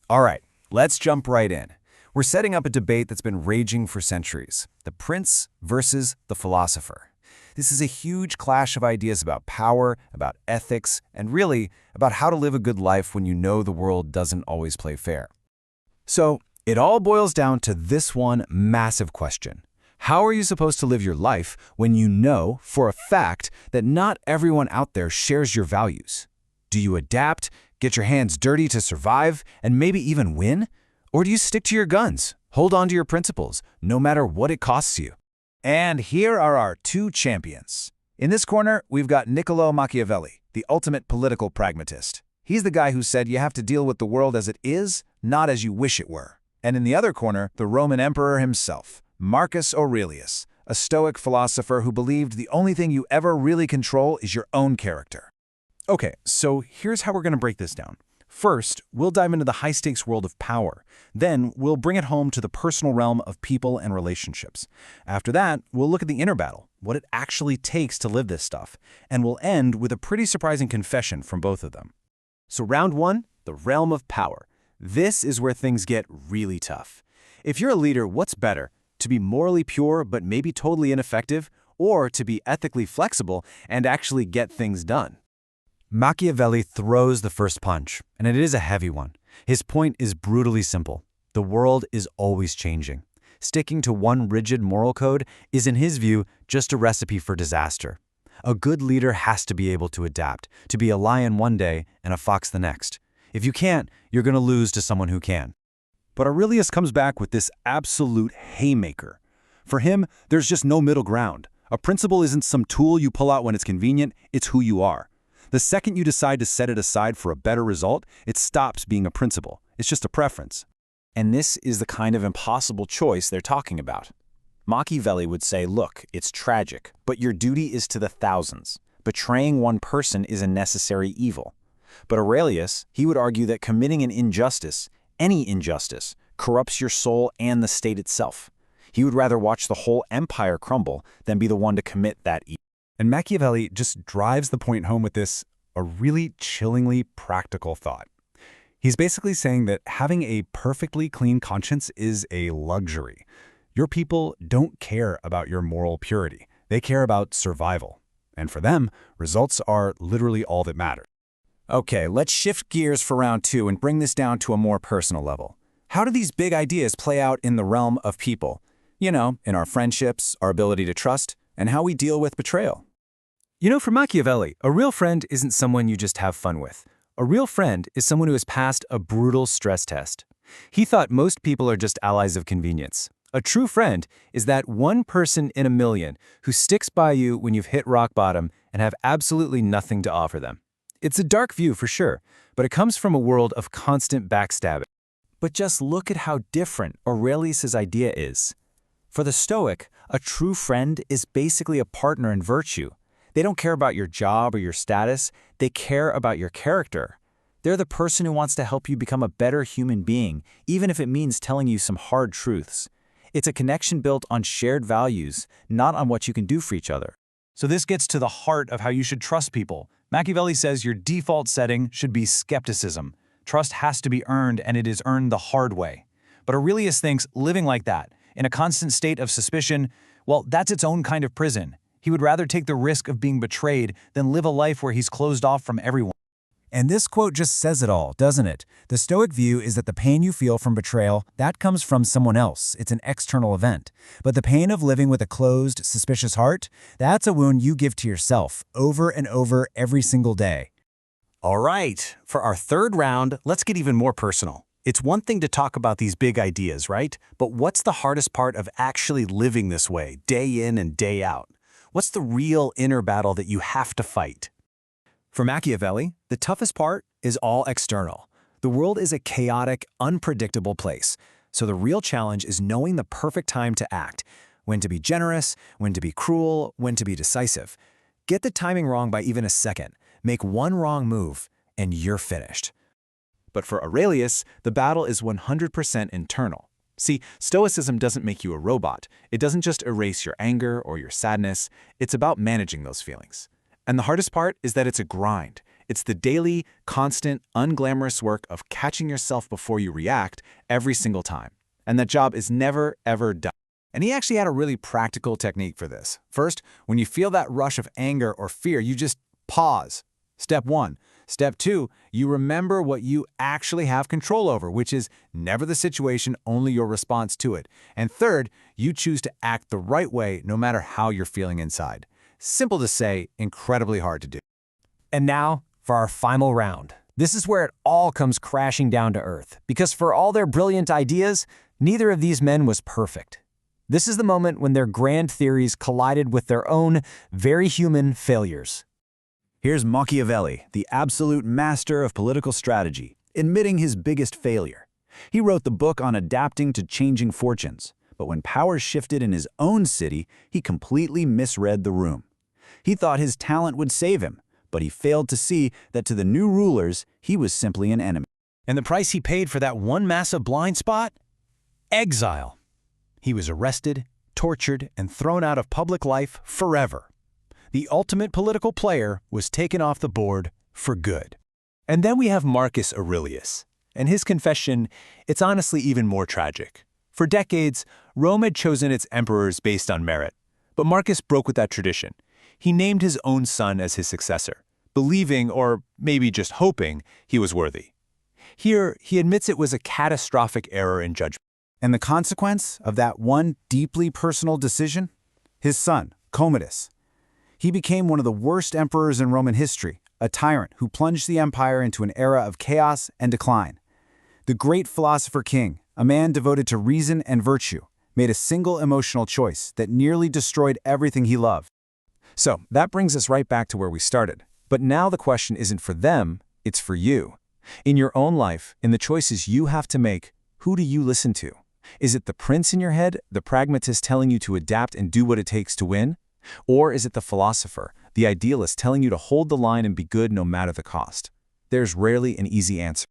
All right, let's jump right in. We're setting up a debate that's been raging for centuries, the prince versus the philosopher. This is a huge clash of ideas about power, about ethics, and really about how to live a good life when you know the world doesn't always play fair. So, it all boils down to this one massive question. How are you supposed to live your life when you know, for a fact, that not everyone out there shares your values? Do you adapt, get your hands dirty to survive, and maybe even win? Or do you stick to your guns, hold on to your principles, no matter what it costs you? And here are our two champions. In this corner, we've got Niccolò Machiavelli, the ultimate political pragmatist. He's the guy who said you have to deal with the world as it is, not as you wish it were. And in the other corner, the Roman emperor himself, Marcus Aurelius, a Stoic philosopher who believed the only thing you ever really control is your own character. Okay, so here's how we're going to break this down. First, we'll dive into the high-stakes world of power. Then, we'll bring it home to the personal realm of people and relationships. After that, we'll look at the inner battle, what it actually takes to live this stuff. And we'll end with a pretty surprising confession from both of them. So round one, the realm of power. This is where things get really tough. If you're a leader, what's better? To be morally pure but maybe totally ineffective, or to be ethically flexible and actually get things done? Machiavelli throws the first punch, and it is a heavy one. His point is brutally simple. The world is always changing. Sticking to one rigid moral code is, in his view, just a recipe for disaster. A good leader has to be able to adapt, to be a lion one day and a fox the next. If you can't, you're going to lose to someone who can. But Aurelius comes back with this absolute haymaker. For him, there's just no middle ground. A principle isn't some tool you pull out when it's convenient, it's who you are. The second you decide to set it aside for a better result, it stops being a principle. It's just a preference. And this is the kind of impossible choice they're talking about. Machiavelli would say, look, it's tragic, but your duty is to the thousands. Betraying one person is a necessary evil. But Aurelius, he would argue that committing an injustice, any injustice, corrupts your soul and the state itself. He would rather watch the whole empire crumble than be the one to commit that evil. And Machiavelli just drives the point home with this, a really chillingly practical thought. He's basically saying that having a perfectly clean conscience is a luxury. Your people don't care about your moral purity. They care about survival. And for them, results are literally all that matter. Okay, let's shift gears for round two and bring this down to a more personal level. How do these big ideas play out in the realm of people? You know, in our friendships, our ability to trust, and how we deal with betrayal. You know, for Machiavelli, a real friend isn't someone you just have fun with. A real friend is someone who has passed a brutal stress test. He thought most people are just allies of convenience. A true friend is that one person in a million who sticks by you when you've hit rock bottom and have absolutely nothing to offer them. It's a dark view for sure, but it comes from a world of constant backstabbing. But just look at how different Aurelius's idea is. For the Stoic, a true friend is basically a partner in virtue. They don't care about your job or your status, they care about your character. They're the person who wants to help you become a better human being, even if it means telling you some hard truths. It's a connection built on shared values, not on what you can do for each other. So this gets to the heart of how you should trust people. Machiavelli says your default setting should be skepticism. Trust has to be earned, and it is earned the hard way. But Aurelius thinks living like that, in a constant state of suspicion, well, that's its own kind of prison. He would rather take the risk of being betrayed than live a life where he's closed off from everyone. And this quote just says it all, doesn't it? The Stoic view is that the pain you feel from betrayal, that comes from someone else. It's an external event. But the pain of living with a closed, suspicious heart, that's a wound you give to yourself over and over every single day. All right, for our third round, let's get even more personal. It's one thing to talk about these big ideas, right? But what's the hardest part of actually living this way, day in and day out? What's the real inner battle that you have to fight? For Machiavelli, the toughest part is all external. The world is a chaotic, unpredictable place. So the real challenge is knowing the perfect time to act, when to be generous, when to be cruel, when to be decisive. Get the timing wrong by even a second. Make one wrong move, and you're finished. But for Aurelius, the battle is 100% internal. See, Stoicism doesn't make you a robot. It doesn't just erase your anger or your sadness. It's about managing those feelings. And the hardest part is that it's a grind. It's the daily, constant, unglamorous work of catching yourself before you react every single time. And that job is never, ever done. And he actually had a really practical technique for this. First, when you feel that rush of anger or fear, you just pause. Step 1. Step 2, you remember what you actually have control over, which is never the situation, only your response to it. And third, you choose to act the right way no matter how you're feeling inside. Simple to say, incredibly hard to do. And now, for our final round. This is where it all comes crashing down to earth, because for all their brilliant ideas, neither of these men was perfect. This is the moment when their grand theories collided with their own, very human failures. Here's Machiavelli, the absolute master of political strategy, admitting his biggest failure. He wrote the book on adapting to changing fortunes, but when power shifted in his own city, he completely misread the room. He thought his talent would save him, but he failed to see that to the new rulers, he was simply an enemy. And the price he paid for that one massive blind spot? Exile. He was arrested, tortured, and thrown out of public life forever. The ultimate political player was taken off the board for good. And then we have Marcus Aurelius. And his confession, it's honestly even more tragic. For decades, Rome had chosen its emperors based on merit. But Marcus broke with that tradition. He named his own son as his successor, believing, or maybe just hoping, he was worthy. Here, he admits it was a catastrophic error in judgment. And the consequence of that one deeply personal decision? His son, Commodus. He became one of the worst emperors in Roman history, a tyrant who plunged the empire into an era of chaos and decline. The great philosopher-king, a man devoted to reason and virtue, made a single emotional choice that nearly destroyed everything he loved. So, that brings us right back to where we started. But now the question isn't for them, it's for you. In your own life, in the choices you have to make, who do you listen to? Is it the prince in your head, the pragmatist telling you to adapt and do what it takes to win? Or is it the philosopher, the idealist telling you to hold the line and be good no matter the cost? There's rarely an easy answer.